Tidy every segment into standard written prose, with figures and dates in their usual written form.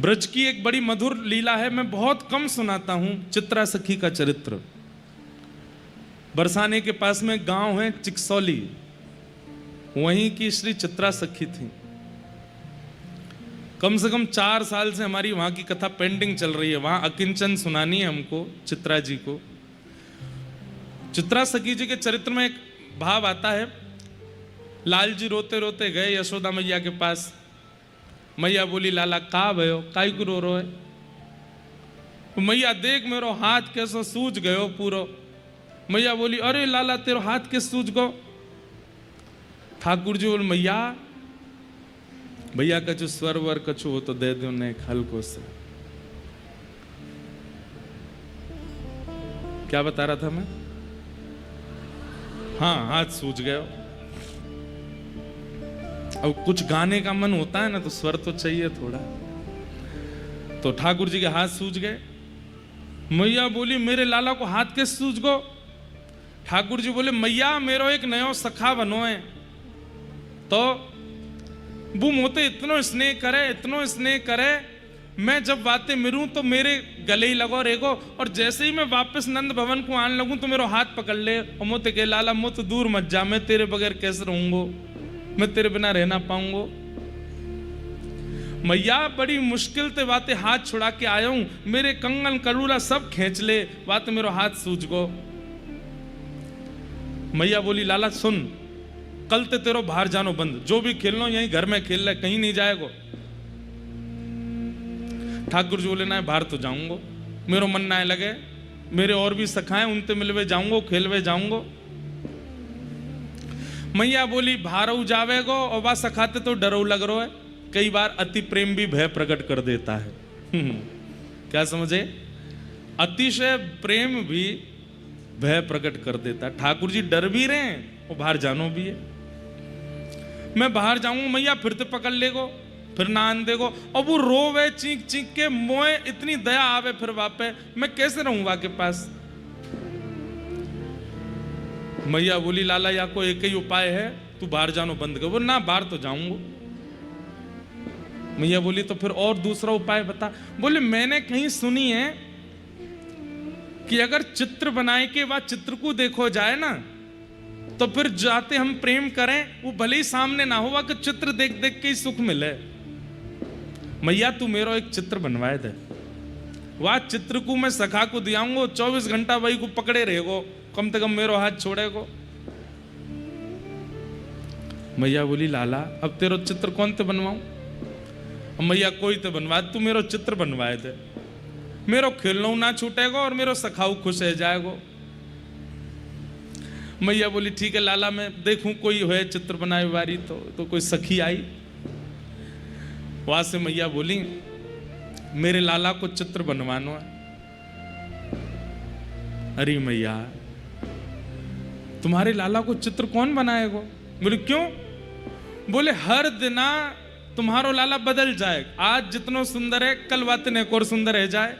ब्रज की एक बड़ी मधुर लीला है, मैं बहुत कम सुनाता हूं। चित्रा सखी का चरित्र। बरसाने के पास में गांव है चिकसौली, वहीं की श्री चित्रा सखी थी। कम से कम 4 साल से हमारी वहां की कथा पेंडिंग चल रही है। वहां अकिंचन सुनानी है हमको, चित्रा जी को। चित्रा सखी जी के चरित्र में एक भाव आता है। लाल जी रोते रोते गए यशोदा मैया के पास। मैया बोली, लाला का भयो, काई को रो है? मैया, देख मेरो हाथ कैसो सूज गयो पूरो। मैया बोली, अरे लाला तेरो हाथ के सूज गो? ठाकुर जी बोले, मैया भैया कछु स्वर वर कछु हो तो दे दो ने हल्को से। क्या बता रहा था मैं? हाँ, हाथ सूज गया। अब कुछ गाने का मन होता है ना, तो स्वर तो चाहिए थोड़ा। तो ठाकुर जी के हाथ सूज गए। मैया बोली, मेरे लाला को हाथ के सूज गो? ठाकुर जी बोले, मैया मेरो एक नयो सखा बनो है, तो वो मोते इतनो स्नेह करे, इतनो स्नेह करे, मैं जब बातें मिलूं तो मेरे गले ही लगो रेगो, और जैसे ही मैं वापस नंद भवन को आने लगूं तो मेरा हाथ पकड़ ले और मोते के, लाला मुझ दूर मत जा, मैं तेरे बगैर कैसे रहूंगो, मैं तेरे बिना रहना पाऊंगो। मैया बड़ी मुश्किल से बातें हाथ छुड़ा के आया हूं, मेरे कंगन करूला सब खींच ले, बात मेरा हाथ सूझ गो। मैया बोली, लाला सुन, कल ते तेरो बाहर जानो बंद, जो भी खेलना यहीं घर में खेल ले, कहीं नहीं जाएगो। ठाकुर जी बोले, ना बाहर तो जाऊंगो, मेरो मन ना लगे, मेरे और भी सखाएं उनसे मिलवे जाऊंगो, खेलवे जाऊंगो। मैया बोली, बाहर जावेगो और वह सखाते तो डरो लग रहा है। कई बार अति प्रेम भी भय प्रकट कर देता है। क्या समझे? अतिशय प्रेम भी भय प्रकट कर देता है। ठाकुर जी डर भी रहे हैं और बाहर जानो भी है। मैं बाहर जाऊंगा, मैया फिर तो पकड़ लेगो, फिर ना आन देगो, और वो रोवे चीख चीख के, मोए इतनी दया आवे फिर वापे, मैं कैसे रहूंगा के पास? मैया बोली, लाला या को एक ही उपाय है, तू बाहर जानो बंद कर। वो ना, बाहर तो जाऊंगा। मैया बोली, तो फिर और दूसरा उपाय बता। बोले, मैंने कहीं सुनी है कि अगर चित्र बनाए के बाद चित्र को देखो जाए ना, तो फिर जाते हम प्रेम करें, वो भले ही सामने ना हुआ कि चित्र देख देख के ही सुख मिले। मैया तू मेरो एक चित्र बनवाए दे, वह चित्र को मैं सखा को दियाऊंगो, 24 घंटा वही को पकड़े रहेगो, कम से कम मेरो हाथ छोड़ेगो। मैया बोली, लाला अब तेरो चित्र कौन ते बनवाऊं? मैया, कोई तो बनवा, तू मेरो चित्र बनवाए दे, मेरो खेलना ना छूटेगा और मेरो सखाऊ खुश रह जाएगो। मैया बोली, ठीक है लाला, मैं देखूं कोई है चित्र बनाए वारी। तो कोई सखी आई, वहां से मैया बोली, मेरे लाला को चित्र बनवाना है। अरे मैया, तुम्हारे लाला को चित्र कौन बनाएगा? बोले, क्यों? बोले, हर दिन तुम्हारो लाला बदल जाए, आज जितना सुंदर है कल बातें एक और सुंदर रह जाए।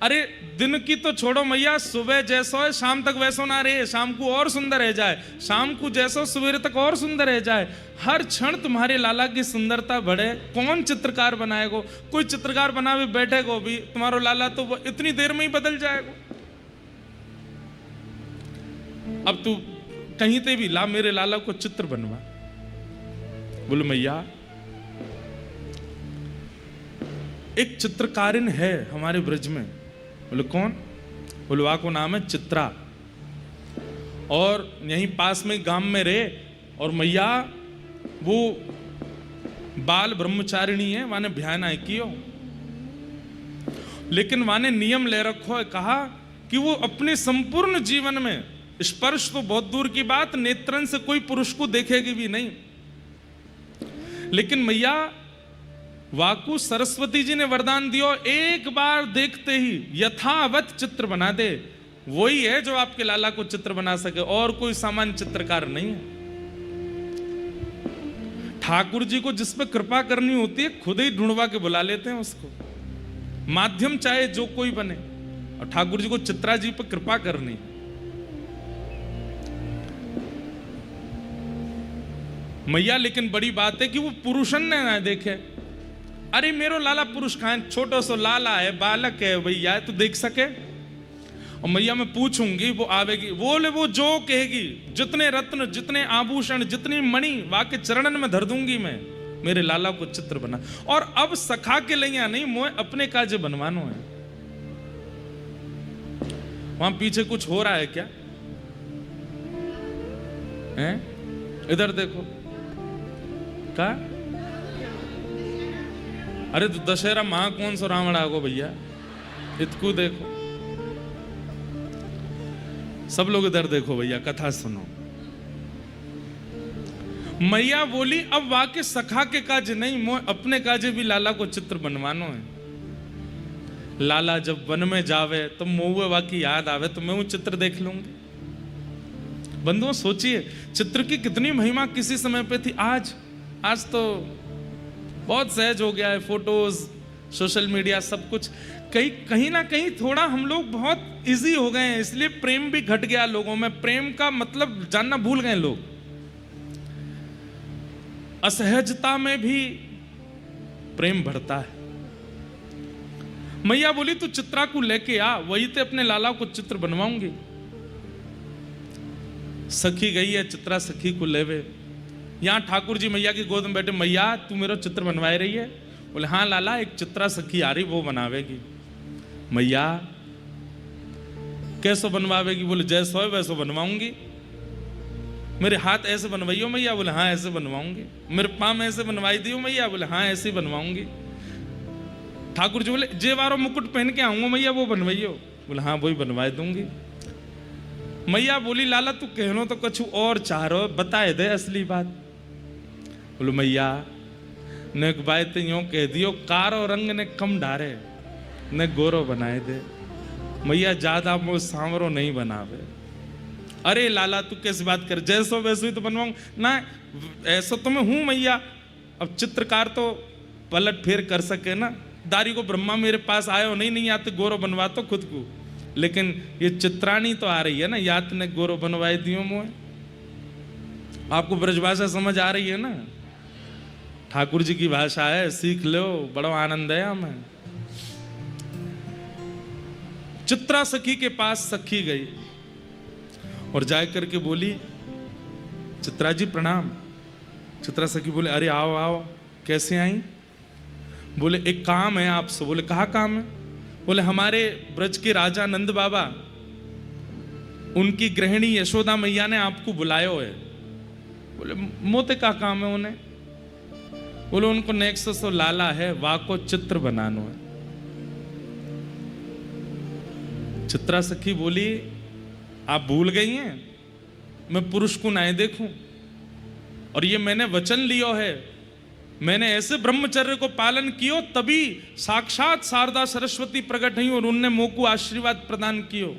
अरे दिन की तो छोड़ो मैया, सुबह जैसो है शाम तक वैसो ना रहे, शाम को और सुंदर रह जाए, शाम को जैसो सवेरे तक और सुंदर रह जाए। हर क्षण तुम्हारे लाला की सुंदरता बढ़े। कौन चित्रकार बनाएगो? कोई चित्रकार बनावे बैठेगो भी, तुम्हारो लाला तो वो इतनी देर में ही बदल जाएगो। अब तू कहीं ते भी ला, मेरे लाला को चित्र बनवा। बोले, मैया एक चित्रकारिन है हमारे ब्रज में। बोले, कौन? बोले, वह को नाम है चित्रा, और यहीं पास में गांव में रहे, और मैया वो बाल ब्रह्मचारिणी है, वाने भ्यान आए कियो, लेकिन वाने नियम ले रखो है, कहा कि वो अपने संपूर्ण जीवन में स्पर्श तो बहुत दूर की बात, नेत्रन से कोई पुरुष को देखेगी भी नहीं। लेकिन मैया वाकु सरस्वती जी ने वरदान दियो, एक बार देखते ही यथावत चित्र बना दे, वही है जो आपके लाला को चित्र बना सके, और कोई सामान्य चित्रकार नहीं है। ठाकुर जी को जिस पे कृपा करनी होती है, खुद ही ढूंढवा के बुला लेते हैं उसको, माध्यम चाहे जो कोई बने। और ठाकुर जी को चित्रा जी पर कृपा करनी। मैया लेकिन बड़ी बात है कि वो पुरुषन ने ना देखे। अरे मेरो लाला पुरुष कहाँ है, छोटो सो लाला है, बालक है भैया, तू देख सके। और मैया मैं पूछूंगी, वो आवेगी, बोले वो जो कहेगी, जितने रत्न, जितने आभूषण, जितनी मणि वाके चरणन में धर दूंगी मैं, मेरे लाला को चित्र बना। और अब सखा के लिया नहीं, मोए अपने काजे बनवानो है। वहां पीछे कुछ हो रहा है क्या है? इधर देखो क्या? अरे तो दशहरा महा कौन सा रावण आगो भैया, इतकू देखो। सब लोग इधर देखो भैया, कथा सुनो। मैया बोली अब वाके सखा के काज नहीं, मोए अपने काजे भी लाला को चित्र बनवानो है। लाला जब वन में जावे तो मोए वाकी याद आवे तो मैं वो चित्र देख लूंगी। बंधुओं सोचिए, चित्र की कितनी महिमा किसी समय पे थी। आज तो बहुत सहज हो गया है, फोटोज, सोशल मीडिया, सब कुछ। कहीं ना कहीं थोड़ा हम लोग बहुत इजी हो गए हैं, इसलिए प्रेम भी घट गया लोगों में। प्रेम का मतलब जानना भूल गए लोग। असहजता में भी प्रेम बढ़ता है। मैया बोली तू चित्रा को लेके आ, वही ते अपने लाला को चित्र बनवाऊंगी। सखी गई है चित्रा सखी को लेवे। यहां ठाकुर जी मैया की गोद में बैठे, मैया तू मेरा चित्र बनवाए रही है? बोले हाँ लाला, एक चित्रा सखी आ रही, वो बनावेगी। मैया कैसो बनवावेगी? बोले जैसो है वैसो बनवाऊंगी। मेरे हाथ ऐसे बनवाइयो मैया? बोले हाँ ऐसे बनवाऊंगी। मेरे पाँव ऐसे बनवाई दियो मैया? बोले हाँ ऐसे बनवाऊंगी। ठाकुर जी बोले जे वारो मुकुट पहन के आऊंगा मैया, वो बनवाइयो? बोले हाँ वही बनवाए दूंगी। मैया बोली लाला तू कहनो तो कछु और चाह रहो, बताए दे असली बात। बोलो मैया ने एक बात यूं कह दियो, कारो रंग ने कम डारे ने गोरो बनाए दे। मैया ज्यादा वो सांवरो नहीं बनावे। अरे लाला तू कैसी बात कर, जैसो वैसो ही तो बनवाऊं ना, ऐसा तो मैं हूं मैया। अब चित्रकार तो पलट फेर कर सके ना। दारी को ब्रह्मा मेरे पास आयो नहीं आते गोरो बनवा तो खुद को, लेकिन ये चित्राणी तो आ रही है ना, यात ने गोरो बनवाए दियो मोए। आपको ब्रजभाषा समझ आ रही है ना? ठाकुर जी की भाषा है, सीख लो, बड़ा आनंद है हमें। चित्रा सखी के पास सखी गई और जाए करके बोली चित्रा जी प्रणाम। चित्रा सखी बोले अरे आओ आओ, कैसे आई? बोले एक काम है आपसे। बोले कहा काम है? बोले हमारे ब्रज के राजा नंद बाबा, उनकी गृहिणी यशोदा मैया ने आपको बुलायो है। बोले मोते का काम है उन्हें? बोले उनको नेक्स्ट तो लाला है, वाको चित्र बनानो है। चित्रा सखी बोली आप भूल गई हैं, मैं पुरुष को नाय देखूं, और ये मैंने वचन लियो है, मैंने ऐसे ब्रह्मचर्य को पालन कियो तभी साक्षात शारदा सरस्वती प्रकट हुई और उनने मोह को आशीर्वाद प्रदान कियो।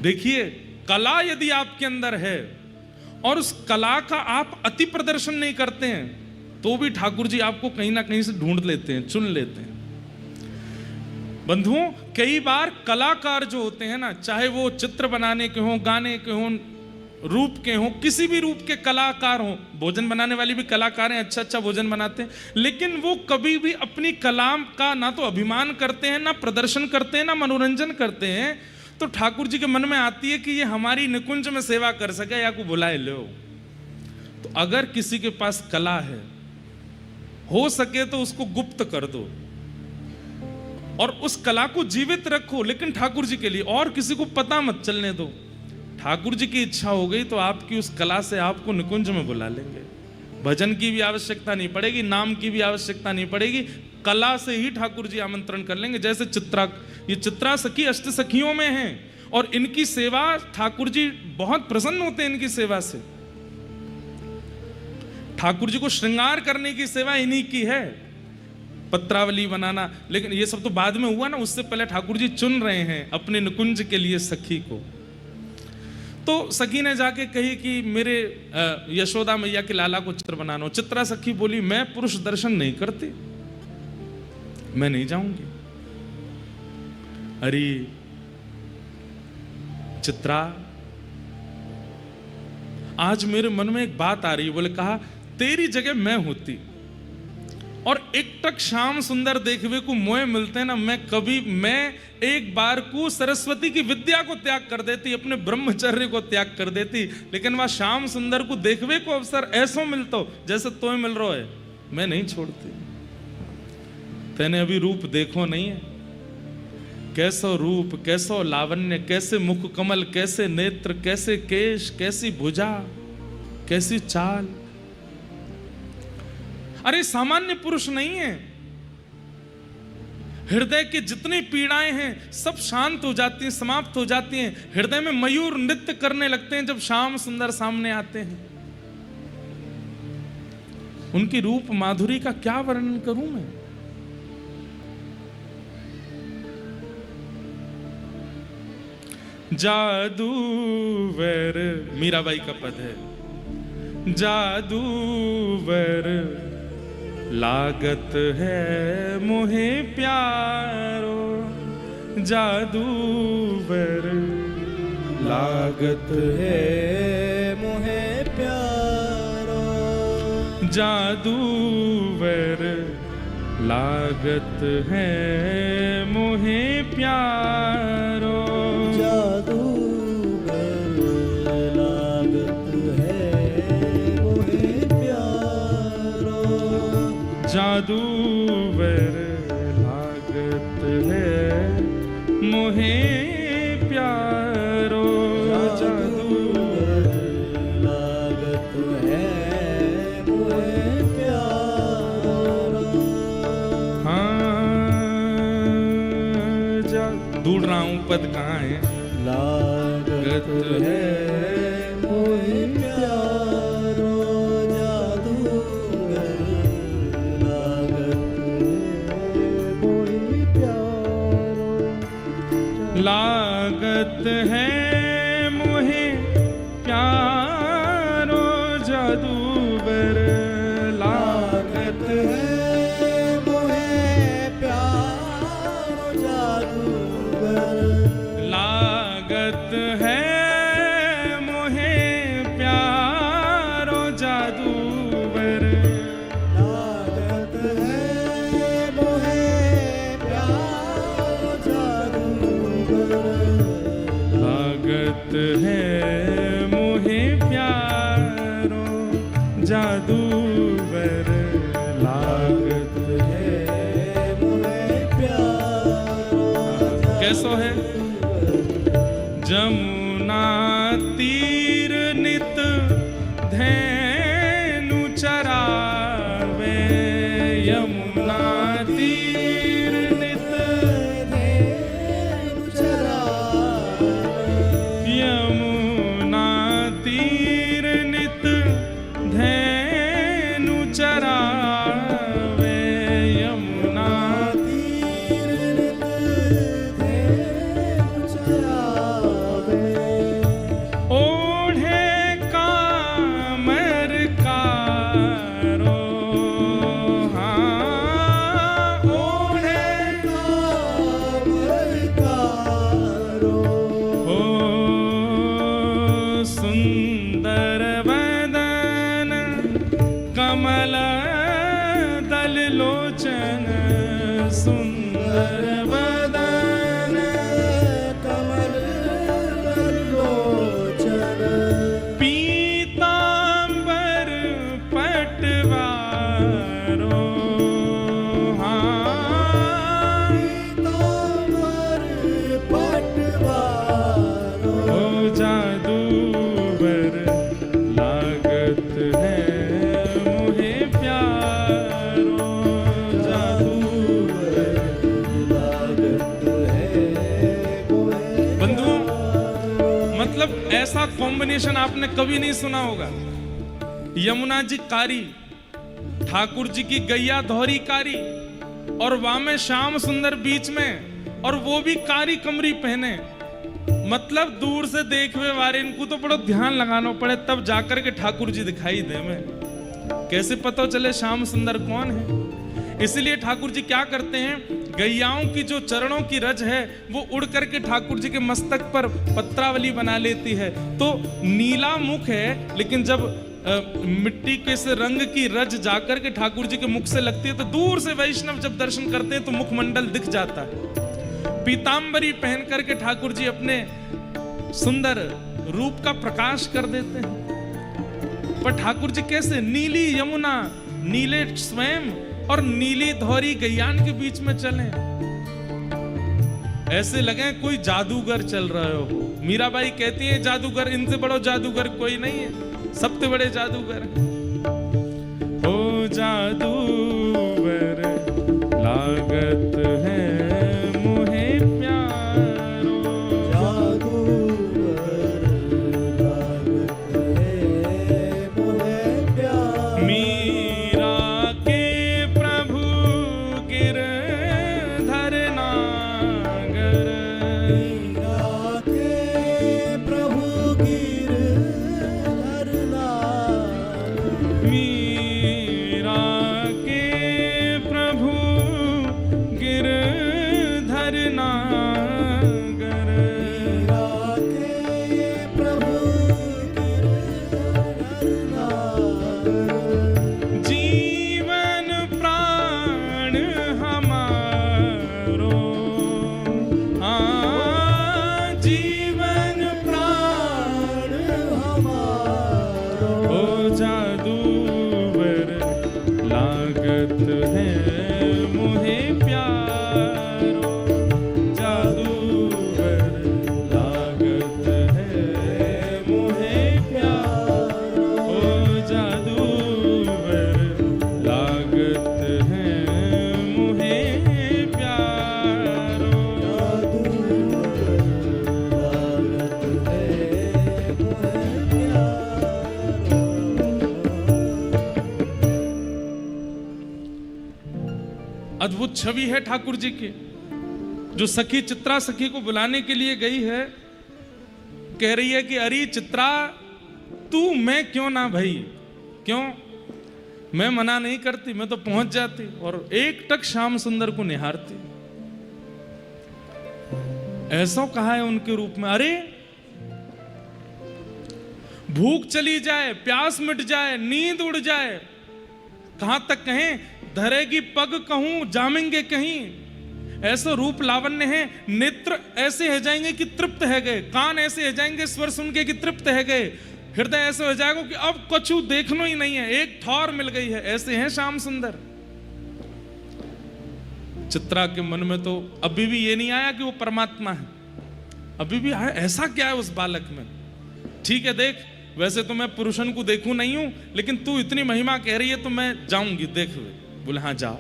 देखिए कला यदि आपके अंदर है और उस कला का आप अति प्रदर्शन नहीं करते हैं, तो भी ठाकुर जी आपको कहीं ना कहीं से ढूंढ लेते हैं, चुन लेते हैं। बंधुओं कई बार कलाकार जो होते हैं ना, चाहे वो चित्र बनाने के हों, गाने के हों, रूप के हों, किसी भी रूप के कलाकार हों, भोजन बनाने वाली भी कलाकार हैं, अच्छा अच्छा भोजन बनाते हैं, लेकिन वो कभी भी अपनी कला का ना तो अभिमान करते हैं, ना प्रदर्शन करते हैं, ना मनोरंजन करते हैं। तो ठाकुर जी के मन में आती है कि ये हमारी निकुंज में सेवा कर सके या को बुलाए लो। तो अगर किसी के पास कला है, हो सके तो उसको गुप्त कर दो और उस कला को जीवित रखो, लेकिन ठाकुर जी के लिए, और किसी को पता मत चलने दो। ठाकुर जी की इच्छा हो गई तो आपकी उस कला से आपको निकुंज में बुला लेंगे। भजन की भी आवश्यकता नहीं पड़ेगी, नाम की भी आवश्यकता नहीं पड़ेगी, कला से ही ठाकुर जी आमंत्रण कर लेंगे। जैसे ये चित्रा सखी अष्ट सखियों में हैं और इनकी सेवा ठाकुर जी बहुत प्रसन्न होते हैं इनकी सेवा से। ठाकुर जी को श्रृंगार करने की सेवा इन्हीं की है, पत्रावली बनाना। लेकिन ये सब तो बाद में हुआ ना, उससे पहले ठाकुर जी चुन रहे हैं अपने निकुंज के लिए सखी को। तो सखी ने जाके कही कि मेरे यशोदा मैया के लाला को चित्र बनाना। चित्रा सखी बोली मैं पुरुष दर्शन नहीं करती, मैं नहीं जाऊंगी। अरे चित्रा, आज मेरे मन में एक बात आ रही है। बोले कहा तेरी जगह मैं होती और एक टक श्याम सुंदर देखवे को मोए मिलते ना, मैं एक बार को सरस्वती की विद्या को त्याग कर देती, अपने ब्रह्मचर्य को त्याग कर देती, लेकिन वह श्याम सुंदर को देखवे को अवसर ऐसो मिलतो जैसे तो मिल रहा है, मैं नहीं छोड़ती। तेने अभी रूप देखो नहीं है, कैसो रूप, कैसो लावण्य, कैसे मुख कमल, कैसे नेत्र, कैसे केश, कैसी भुजा, कैसी चाल। अरे सामान्य पुरुष नहीं है। हृदय की जितनी पीड़ाएं हैं सब शांत हो जाती हैं, समाप्त हो जाती हैं। हृदय में मयूर नृत्य करने लगते हैं जब श्याम सुंदर सामने आते हैं। उनकी रूप माधुरी का क्या वर्णन करूं मैं। जादूवर, मीराबाई का पद है, जादूवर लागत है मोहे प्यारो, जादूवर लागत है मोहे प्यारो, जादूवर लागत है मोहे प्यारो, जादूगर लागत है मोहे प्यारो, जादूवर लागत है मोहे प्यारो, जादूगर लागत है मोहे प्यारो। हाँ, ढूंढ रहा हूं पद कहाँ है। लागत है मोहे प्यारो, जादूगर लागत है मोहे प्यारो, लागत है मोहे प्यारो, जादूगर लागत है मोहे प्यारो, जादूगर लागत है मोहे प्यारो, जादूगर लागत है मोहे प्यारो, जादूगर लागत है मोहे प्यारो, जादूगर लागत है मोहे प्यारो। कैसो है। जमुना तीर नित धेनु चरावे, यमुना तीर नित धेनु चरावे, यमुना तीर नित धेनु चरावे, यमुना तीर नित धेनु चरावे, ओढ़े कामर कारो, हाँ ओढ़े कामर कारो, ओ सुंदर वदन कमल दल लोचन, सुंदर वदन कमल लोचन, पीतांबर पटवारो, हाँ पीतांबर पटवारो, ओ जादूवर लागत है मोहे प्यारो, जादूवर लागत है मोहे बंधुओं, मतलब ऐसा कॉम्बिनेशन आपने कभी नहीं सुना होगा। यमुना जी कारी, ठाकुर जी की गैया धौरी कारी, और वहां में श्याम सुंदर बीच में, और वो भी कारी कमरी पहने। मतलब दूर से देखवे वाले इनको तो बड़ा ध्यान लगाना पड़े तब जाकर के ठाकुर जी दिखाई दे। में कैसे पता चले श्याम सुंदर कौन है। इसलिए ठाकुर जी क्या करते हैं, गैयाओं की जो चरणों की रज है वो उड़ करके ठाकुर जी के मस्तक पर पत्रावली बना लेती है। तो नीला मुख है, लेकिन जब मिट्टी के से रंग की रज जाकर के ठाकुर जी के मुख से लगती है, तो दूर से वैष्णव जब दर्शन करते हैं तो मुखमंडल दिख जाता है। पीतांबरी पहन करके ठाकुर जी अपने सुंदर रूप का प्रकाश कर देते हैं। पर ठाकुर जी कैसे? नीली यमुना, नीले स्वयं और नीली धौरी गैयान के बीच में चले, ऐसे लगे कोई जादूगर चल रहे हो। मीराबाई कहती है जादूगर, इनसे बड़ा जादूगर कोई नहीं है, सबसे बड़े जादूगर। ओ जादूगर लागत है मुहे प्यारो, जादूगर लागत है मुहे प्यारो। मीरा के प्रभु गिरधर नागर, मीरा के प्रभु गिरधर नागर। मीरा के प्रभु गिरधर नागर, मीरा के प्रभु गिरधर नागर। जीवन प्राण हमारो, जीवन प्राण हमारो। ओ जादूवर लागत है मुहे प्यारो, जादूवर लागत है मुहे प्यारो, ओ जादूवर लागत है मुहे प्यारो। अद्भुत छवि है ठाकुर जी की। जो सखी चित्रा सखी को बुलाने के लिए गई है, कह रही है कि अरे चित्रा तू, मैं क्यों ना भाई, क्यों? मैं मना नहीं करती, मैं तो पहुंच जाती और एक टक श्याम सुंदर को निहारती। ऐसा कहा है उनके रूप में, अरे भूख चली जाए, प्यास मिट जाए, नींद उड़ जाए, कहां तक कहें, धरेगी पग कहूं जामेंगे कहीं। ऐसा रूप लावण्य है, नेत्र ऐसे हो जाएंगे कि तृप्त है गए, कान ऐसे हो जाएंगे स्वर सुन के कि तृप्त है गए, हृदय ऐसे हो जाएगा कि अब कछु देखना ही नहीं है, एक ठौर मिल गई है। ऐसे हैं श्याम सुंदर। चित्रा के मन में तो अभी भी ये नहीं आया कि वो परमात्मा है, अभी भी आया ऐसा क्या है उस बालक में। ठीक है देख, वैसे तो मैं पुरुषन को देखूं नहीं हूं, लेकिन तू इतनी महिमा कह रही है तो मैं जाऊंगी, देख। बोले हाँ जाओ।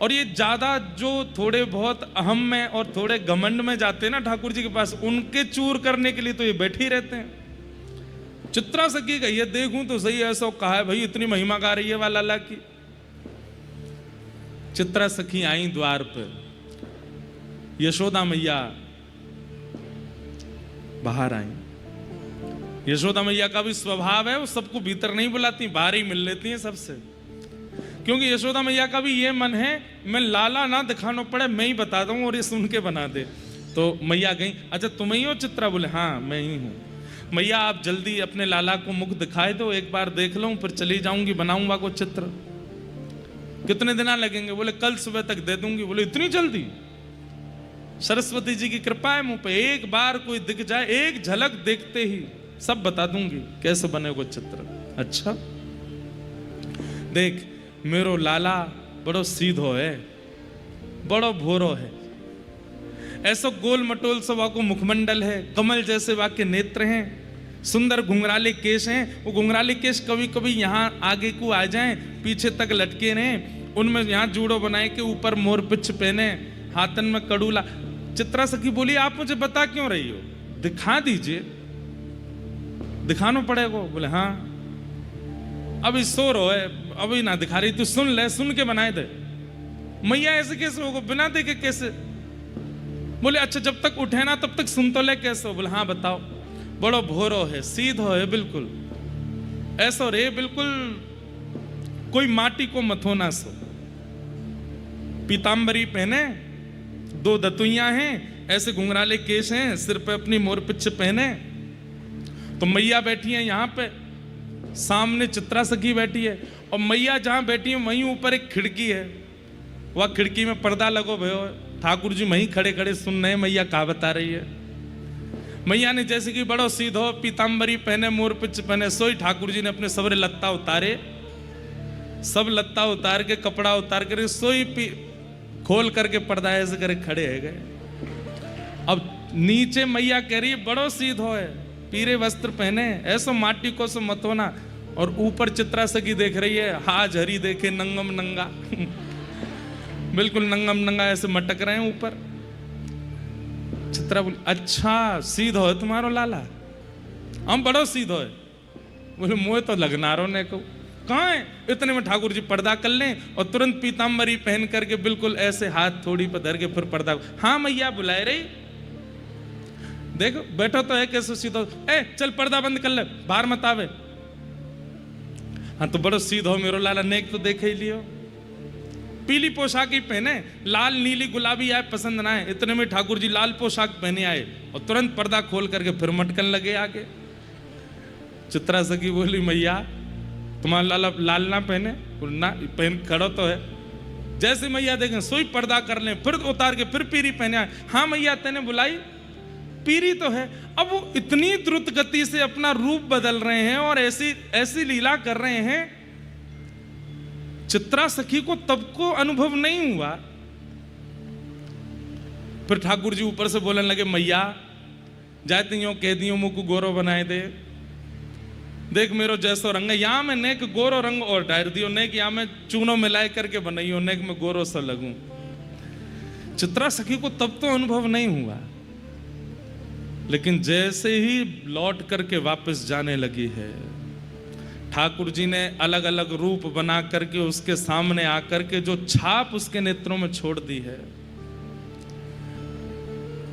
और ये ज्यादा जो थोड़े बहुत अहम में और थोड़े घमंड में जाते हैं ना ठाकुर जी के पास, उनके चूर करने के लिए तो ये बैठे ही रहते हैं। चित्रा सखी गई है, देखूं तो सही, ऐसा कहा है भाई, इतनी महिमा गा रही है वाला ला की। चित्रा सखी आई द्वार पर, यशोदा मैया बाहर आई। यशोदा मैया का भी स्वभाव है, वो सबको भीतर नहीं बुलाती, बाहर ही मिल लेती हैं सबसे। क्योंकि यशोदा मैया का भी ये मन है, मैं लाला ना दिखाना पड़े, मैं ही बता दूं और ये सुन के बना दे। तो मैया गई, अच्छा तुम ही हो चित्रा? बोले हाँ मैं ही हूं। मैया आप जल्दी अपने लाला को मुख दिखाए दो, एक बार देख लूं, फिर चली जाऊंगी, बनाऊंगा को चित्र। कितने दिन लगेंगे? बोले कल सुबह तक दे दूंगी। बोले इतनी जल्दी? सरस्वती जी की कृपा है मुंह पे, एक बार कोई दिख जाए, एक झलक देखते ही सब बता दूंगी कैसे बने वो चित्र। अच्छा देख, मेरो लाला बड़ो सीधो है, बड़ो भोरो है, ऐसा गोल मटोल सवा को मुखमंडल है, कमल जैसे वाके नेत्र हैं, सुंदर घुंघराले केश हैं। वो घुंघराले केश कभी कभी यहाँ आगे को आ जाएं, पीछे तक लटके रहें, उनमें यहाँ जूड़ो बनाए के ऊपर मोर पिछ पहने, हाथन में कड़ूला। चित्रा सखी बोली आप मुझे बता क्यों रही हो? दिखा दीजिए। दिखाना पड़ेगा? बोले हाँ अभी सो रहो है, अभी ना दिखा रही, तू सुन ले, सुन के बनाए दे। मैया ऐसे कैसे होगा, बिना देखे कैसे? बोले अच्छा जब तक उठे ना तब तक सुन तो ले, कैसे हो? बोले हाँ बताओ। बड़ो भोरो है, सीधो है, बिल्कुल ऐसा रे, बिल्कुल कोई माटी को मथोना सो। पीतांबरी पहने, दो दतुइयां हैं, ऐसे घुंघराले केश हैं, सिर पे अपनी मोर पिच्छ पहने, तो मैया बैठी है यहाँ पे, सामने चित्रा सखी बैठी है, और मैया जहाँ बैठी है वहीं ऊपर एक खिड़की है, वह खिड़की में पर्दा लगो भयो। ठाकुर जी वहीं खड़े खड़े सुन रहे, मैया क्या बता रही है। मैया ने जैसे कि बड़ो सीधो पीताम्बरी पहने, मोर पिच पहने, सोई ठाकुर जी ने अपने सबरे लत्ता उतारे, सब लत्ता उतार के कपड़ा उतार कर सोई खोल करके पर्दा ऐसे करे खड़े है गए। अब नीचे मैया कह रही है बड़ो सीधो है, पीरे वस्त्र पहने, ऐसो माटी को सो मत होना, और ऊपर चित्रा सखी देख रही है, हाज हरी देखे नंगम नंगा बिल्कुल नंगम नंगा ऐसे मटक रहे हैं ऊपर। चित्रा बोली अच्छा सीधो है तुम्हारो लाला, हम बड़ो सीधो है। बोले मोह तो लगनारो ने को कहाँ है। इतने में ठाकुर जी पर्दा कर लें और तुरंत पीताम्बरी पहन करके बिल्कुल ऐसे हाथ थोड़ी पर धर के फिर पर्दा, हाँ मैया बुलाए रही, देखो बैठो तो है कैसे सीधो, ए चल पर्दा बंद कर ले, बाहर मत आवे। हाँ तो बड़ो सीधो मेरो लाला, नेक तो देखे ही लियो। पीली पोशाक ही पहने, लाल नीली गुलाबी आए पसंद ना है। इतने में ठाकुर जी लाल पोशाक पहने आए और तुरंत पर्दा खोल करके फिर मटकन लगे आगे। चित्रा सखी बोली मैया तुम्हारा लाला लाल ना पहने, ना पहन खड़ो तो है। जैसे मैया देखें सोई पर्दा कर लें, फिर उतार के फिर पीरी पहने आए। हाँ मैया तेने बुलाई, पीरी तो है। अब वो इतनी द्रुत गति से अपना रूप बदल रहे हैं और ऐसी ऐसी लीला कर रहे हैं, चित्रा सखी को तब को अनुभव नहीं हुआ। फिर ठाकुर जी ऊपर से बोलने लगे मैया जाते यूं कह दियो मुझको गोरो बनाए दे, देख मेरो जैसो रंग है, यहाँ में नेक गोरो रंग और डायर दियो, नेक यहाँ में चूनो मिलाए करके बनाइयो, नेक में गोरो सा लगूं। चित्रा सखी को तब तो अनुभव नहीं हुआ, लेकिन जैसे ही लौट करके वापस जाने लगी है, ठाकुर जी ने अलग अलग रूप बना करके उसके सामने आकर के जो छाप उसके नेत्रों में छोड़ दी है।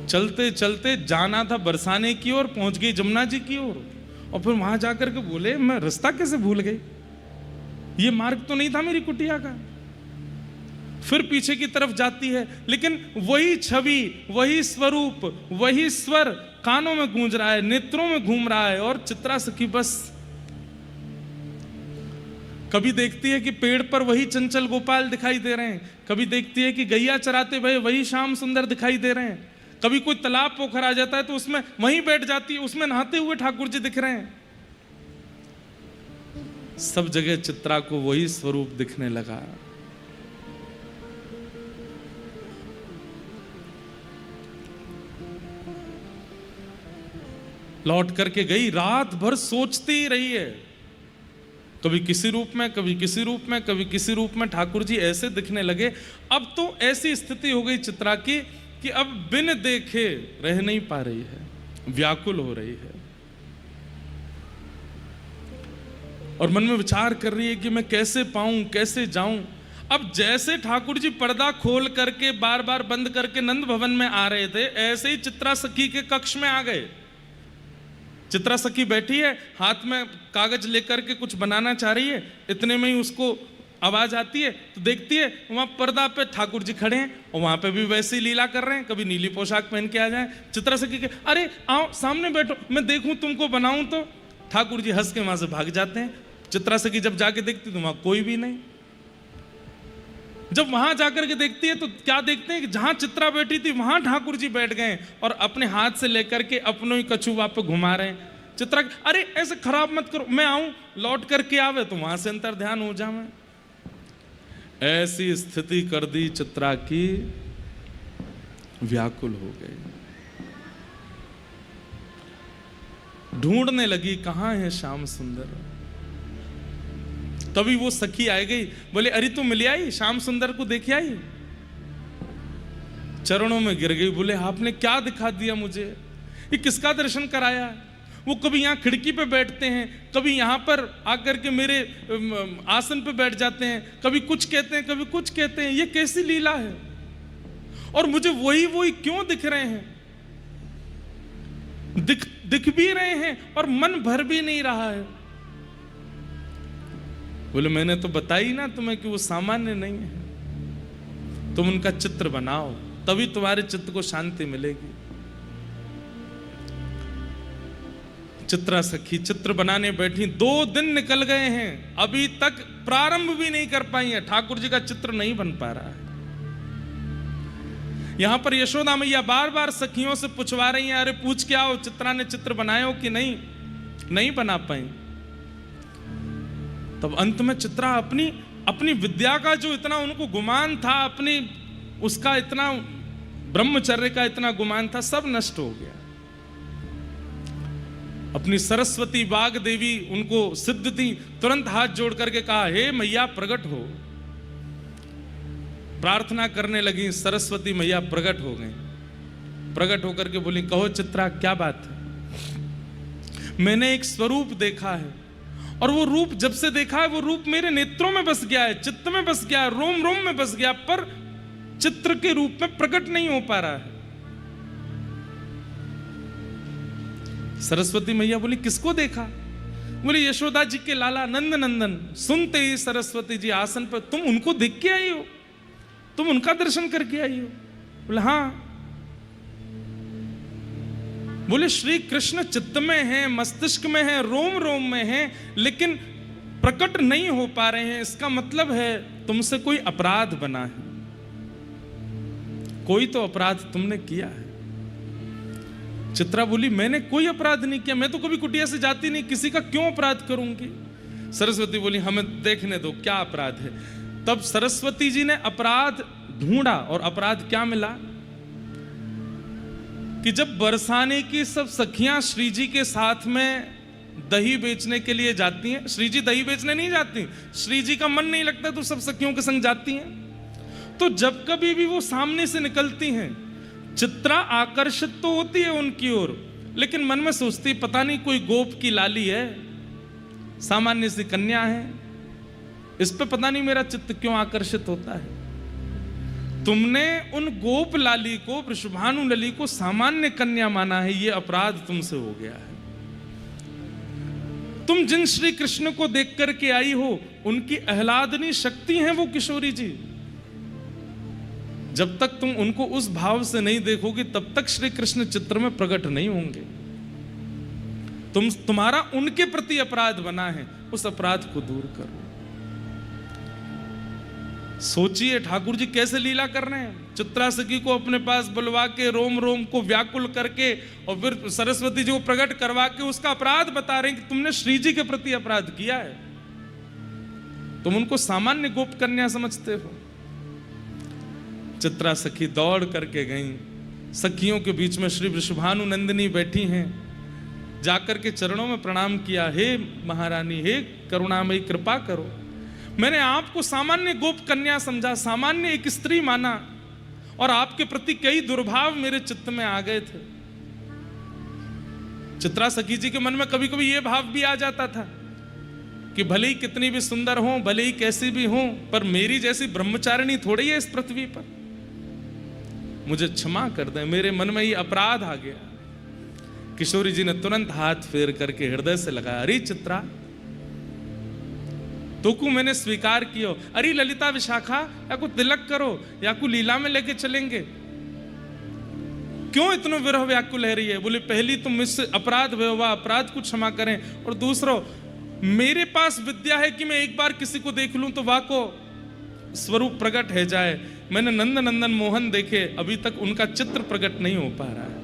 चलते चलते जाना था बरसाने की ओर, पहुंच गई जमुना जी की ओर, और फिर वहां जाकर के बोले मैं रास्ता कैसे भूल गई, ये मार्ग तो नहीं था मेरी कुटिया का। फिर पीछे की तरफ जाती है, लेकिन वही छवि, वही स्वरूप, वही स्वर कानों में गूंज रहा है, नेत्रों में घूम रहा है। और चित्रा सखी बस कभी देखती है कि पेड़ पर वही चंचल गोपाल दिखाई दे रहे हैं, कभी देखती है कि गैया चराते हुए वही श्याम सुंदर दिखाई दे रहे हैं, कभी कोई तालाब पोखर आ जाता है तो उसमें वहीं बैठ जाती है, उसमें नहाते हुए ठाकुर जी दिख रहे हैं। सब जगह चित्रा को वही स्वरूप दिखने लगा। लौट करके गई, रात भर सोचती ही रही है, कभी किसी रूप में, कभी किसी रूप में, कभी किसी रूप में ठाकुर जी ऐसे दिखने लगे। अब तो ऐसी स्थिति हो गई चित्रा की कि अब बिन देखे रह नहीं पा रही है, व्याकुल हो रही है, और मन में विचार कर रही है कि मैं कैसे पाऊं, कैसे जाऊं। अब जैसे ठाकुर जी पर्दा खोल करके बार बार बंद करके नंद भवन में आ रहे थे, ऐसे ही चित्रा सखी के कक्ष में आ गए। चित्रा सखी बैठी है, हाथ में कागज लेकर के कुछ बनाना चाह रही है। इतने में ही उसको आवाज आती है तो देखती है वहां पर्दा पे ठाकुर जी खड़े हैं, और वहां पे भी वैसी लीला कर रहे हैं, कभी नीली पोशाक पहन के आ जाए। चित्रा सखी के अरे आओ सामने बैठो, मैं देखूं तुमको बनाऊं तो। ठाकुर जी हंस के वहां से भाग जाते हैं। चित्रा सखी जब जाके देखती तो वहां कोई भी नहीं। जब वहां जाकर के देखती है तो क्या देखते हैं कि जहां चित्रा बैठी थी वहां ठाकुर जी बैठ गए और अपने हाथ से लेकर के अपनों ही कछुआ पे घुमा रहे हैं। चित्रा अरे ऐसे खराब मत करो, मैं आऊं लौट करके आवे तो वहां से अंतर ध्यान हो जाए। ऐसी स्थिति कर दी चित्रा की, व्याकुल हो गई, ढूंढने लगी कहां है श्याम सुंदर। तभी वो सखी आ गई, बोले अरे तू मिल आई, श्याम सुंदर को देख आई। चरणों में गिर गई, बोले आपने क्या दिखा दिया मुझे, ये किसका दर्शन कराया। वो कभी यहाँ खिड़की पे बैठते हैं, कभी यहाँ पर आकर के मेरे आसन पे बैठ जाते हैं, कभी कुछ कहते हैं, कभी कुछ कहते हैं, ये कैसी लीला है। और मुझे वही वही क्यों दिख रहे हैं, दिख भी रहे हैं और मन भर भी नहीं रहा है। बोले मैंने तो बताई ना तुम्हें कि वो सामान्य नहीं है, तुम उनका चित्र बनाओ तभी तुम्हारे चित्त को शांति मिलेगी। चित्रा सखी चित्र बनाने बैठी, 2 दिन निकल गए हैं, अभी तक प्रारंभ भी नहीं कर पाई है, ठाकुर जी का चित्र नहीं बन पा रहा है। यहां पर यशोदा मैया बार बार सखियों से पूछवा रही हैं, अरे पूछ के आओ चित्रा ने चित्र बनाया हो कि नहीं, नहीं बना पाई। तब अंत में चित्रा अपनी विद्या का जो इतना उनको गुमान था, अपनी उसका इतना ब्रह्मचर्य का इतना गुमान था, सब नष्ट हो गया। अपनी सरस्वती बाग देवी उनको सिद्ध थी, तुरंत हाथ जोड़ करके कहा, हे मैया प्रकट हो। प्रार्थना करने लगी, सरस्वती मैया प्रकट हो गई। प्रकट होकर के बोली, कहो चित्रा क्या बात है। मैंने एक स्वरूप देखा है और वो रूप जब से देखा है वो रूप मेरे नेत्रों में बस गया है, चित्त में बस गया है, रोम रोम में बस गया, पर चित्र के रूप में प्रकट नहीं हो पा रहा है। सरस्वती मैया बोली, किसको देखा। बोली, यशोदा जी के लाला नंद नंदन। सुनते ही सरस्वती जी आसन पर, तुम उनको देख के आई हो, तुम उनका दर्शन करके आई हो। बोले हाँ। बोले श्री कृष्ण चित्त में है, मस्तिष्क में है, रोम रोम में है, लेकिन प्रकट नहीं हो पा रहे हैं। इसका मतलब है तुमसे कोई अपराध बना है, कोई तो अपराध तुमने किया है। चित्रा बोली, मैंने कोई अपराध नहीं किया, मैं तो कभी कुटिया से जाती नहीं, किसी का क्यों अपराध करूंगी। सरस्वती बोली, हमें देखने दो क्या अपराध है। तब सरस्वती जी ने अपराध ढूंढा और अपराध क्या मिला कि जब बरसाने की सब सखियां श्री जी के साथ में दही बेचने के लिए जाती हैं, श्री जी दही बेचने नहीं जाती, श्री जी का मन नहीं लगता तो सब सखियों के संग जाती हैं। तो जब कभी भी वो सामने से निकलती हैं, चित्रा आकर्षित तो होती है उनकी ओर, लेकिन मन में सोचती पता नहीं कोई गोप की लाली है, सामान्य सी कन्या है, इस पे पता नहीं मेरा चित्त क्यों आकर्षित होता है। तुमने उन गोप लाली को, वृषभानु लली को सामान्य कन्या माना है, यह अपराध तुमसे हो गया है। तुम जिन श्री कृष्ण को देख करके आई हो, उनकी आह्लादनी शक्ति है वो किशोरी जी। जब तक तुम उनको उस भाव से नहीं देखोगे, तब तक श्री कृष्ण चित्र में प्रकट नहीं होंगे। तुम्हारा उनके प्रति अपराध बना है, उस अपराध को दूर करो। सोचिए ठाकुर जी कैसे लीला कर रहे हैं, चित्रा सखी को अपने पास बुलवा के, रोम रोम को व्याकुल करके, और फिर सरस्वती जी को प्रकट करवा के उसका अपराध बता रहे हैं कि तुमने श्री जी के प्रति अपराध किया है। तुम उनको सामान्य गोप कन्या समझते हो। चित्रा सखी दौड़ करके गई, सखियों के बीच में श्री वृषभानु नंदिनी बैठी हैं, जाकर के चरणों में प्रणाम किया, हे महारानी, हे करुणामयी, कृपा करो। मैंने आपको सामान्य गोप कन्या समझा, सामान्य एक स्त्री माना, और आपके प्रति कई दुर्भाव मेरे चित्त में आ गए थे। चित्रा सखी जी के मन में कभी कभी यह भाव भी आ जाता था कि भले ही कितनी भी सुंदर हो, भले ही कैसी भी हो, पर मेरी जैसी ब्रह्मचारिणी थोड़ी है इस पृथ्वी पर, मुझे क्षमा कर दे, मेरे मन में ये अपराध आ गया। किशोरी जी ने तुरंत हाथ फेर करके हृदय से लगाया, अरे चित्रा, तो को मैंने स्वीकार किया, अरे ललिता विशाखा, या को तिलक करो, या को लीला में लेके चलेंगे, क्यों इतना विरह व्याकुल है रही है। बोले, पहली तुम मुझसे अपराध हुआ, अपराध को क्षमा करें, और दूसरों मेरे पास विद्या है कि मैं एक बार किसी को देख लूं तो वह को स्वरूप प्रकट है जाए। मैंने नंद नंदन मोहन देखे, अभी तक उनका चित्र प्रकट नहीं हो पा रहा है।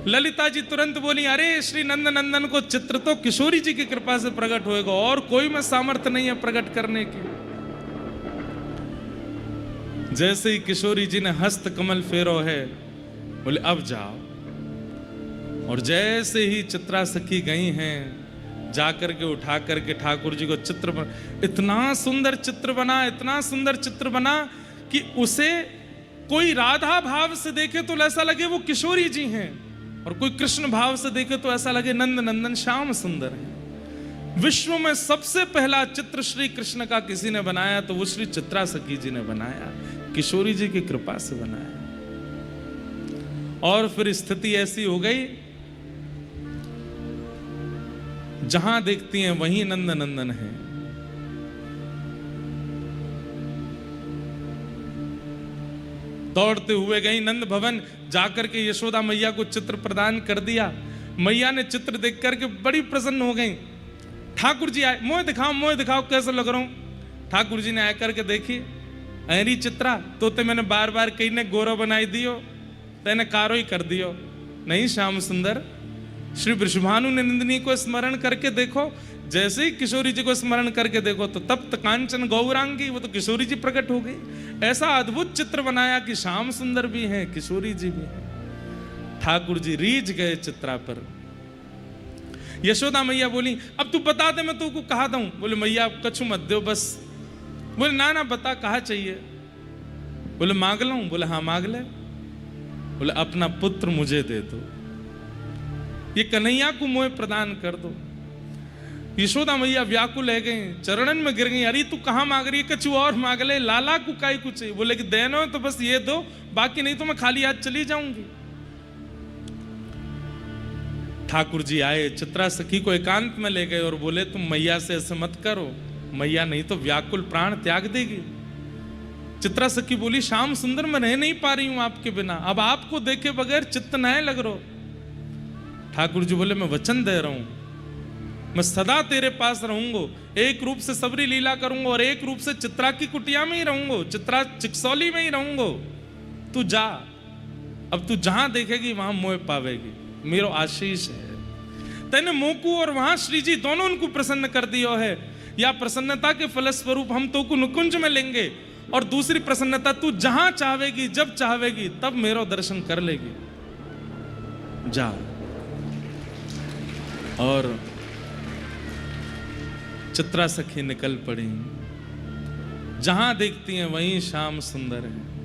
ललिता जी तुरंत बोली, अरे श्री नंद नंदन को चित्र तो किशोरी जी की कृपा से प्रकट होएगा, और कोई में सामर्थ्य नहीं है प्रकट करने की। जैसे ही किशोरी जी ने हस्त कमल फेरो है, बोले अब जाओ। और जैसे ही चित्रा सखी गई हैं, जाकर के उठा करके ठाकुर जी को चित्र बना, इतना सुंदर चित्र बना, इतना सुंदर चित्र बना कि उसे कोई राधा भाव से देखे तो ऐसा लगे वो किशोरी जी हैं, और कोई कृष्ण भाव से देखे तो ऐसा लगे नंद नंदन श्याम सुंदर है। विश्व में सबसे पहला चित्र श्री कृष्ण का किसी ने बनाया तो वो श्री चित्रा सखी जी ने बनाया, किशोरी जी की कृपा से बनाया। और फिर स्थिति ऐसी हो गई, जहां देखती हैं वहीं नंद नंदन है। दौड़ते हुए गई नंद भवन, जाकर के यशोदा मैया को चित्र प्रदान कर दिया। मैया ने चित्र देख करके बड़ी प्रसन्न हो गई। ठाकुर जी आए, मोह दिखाओ कैसा लग रहा हूं। ठाकुर जी ने आकर के देखी, अरी चित्रा तो ते मैंने बार बार कही ने गोरो बनाई दियो, तेने कारो ही कर दियो। नहीं श्याम सुंदर, श्री वृषभानु नंदिनी को स्मरण करके देखो, जैसे ही किशोरी जी को स्मरण करके देखो तो तप्त कांचन गौरांगी, वो तो किशोरी जी प्रकट हो गई। ऐसा अद्भुत चित्र बनाया कि श्याम सुंदर भी हैं, किशोरी जी भी हैं। ठाकुर जी रीझ गए चित्रा पर। यशोदा मैया बोली, अब तू बता दे, मैं तुमको कहा दूं। बोले मैया कछु मत दो बस। बोले ना बता, कहा चाहिए। बोले मांग लूं। बोले हाँ मांग ले। बोले अपना पुत्र मुझे दे दो, ये कन्हैया को मोह प्रदान कर दो। यशोदा मैया व्याकुल है गई, चरणन में गिर गई। अरे तू कहाँ मांग रही है, कछु और मांग ले, लाला को काई कुछ चाहिए। बोले कि देनो तो बस ये दो, बाकी नहीं तो मैं खाली हाथ चली जाऊंगी। ठाकुर जी आए, चित्रा सखी को एकांत में ले गए और बोले तुम मैया से ऐसे मत करो, मैया नहीं तो व्याकुल प्राण त्याग देगी। चित्रा सखी बोली, श्याम सुंदर मैं रह नहीं पा रही हूं आपके बिना, अब आपको देखे बगैर चित्त नए लग रो। ठाकुर जी बोले मैं वचन दे रहा हूं, मैं सदा तेरे पास रहूंगा, एक रूप से सबरी लीला करूंगा और एक रूप से चित्रा की कुटिया में ही रहूंगा, चित्रा चिकसौली में ही रहूंगा। तू जा, अब तू जहां देखेगी वहां मोह पावेगी, मेरो आशीष है। तेने मोकू और वहां श्री जी दोनों उनको प्रसन्न कर दियो है। या प्रसन्नता के फलस्वरूप हम तो को नुकुंज में लेंगे, और दूसरी प्रसन्नता तू जहां चाहेगी जब चाहेगी तब मेरो दर्शन कर लेगी। जा। और चित्रा सखी निकल पड़ी, जहां देखती हैं वहीं श्याम सुंदर है।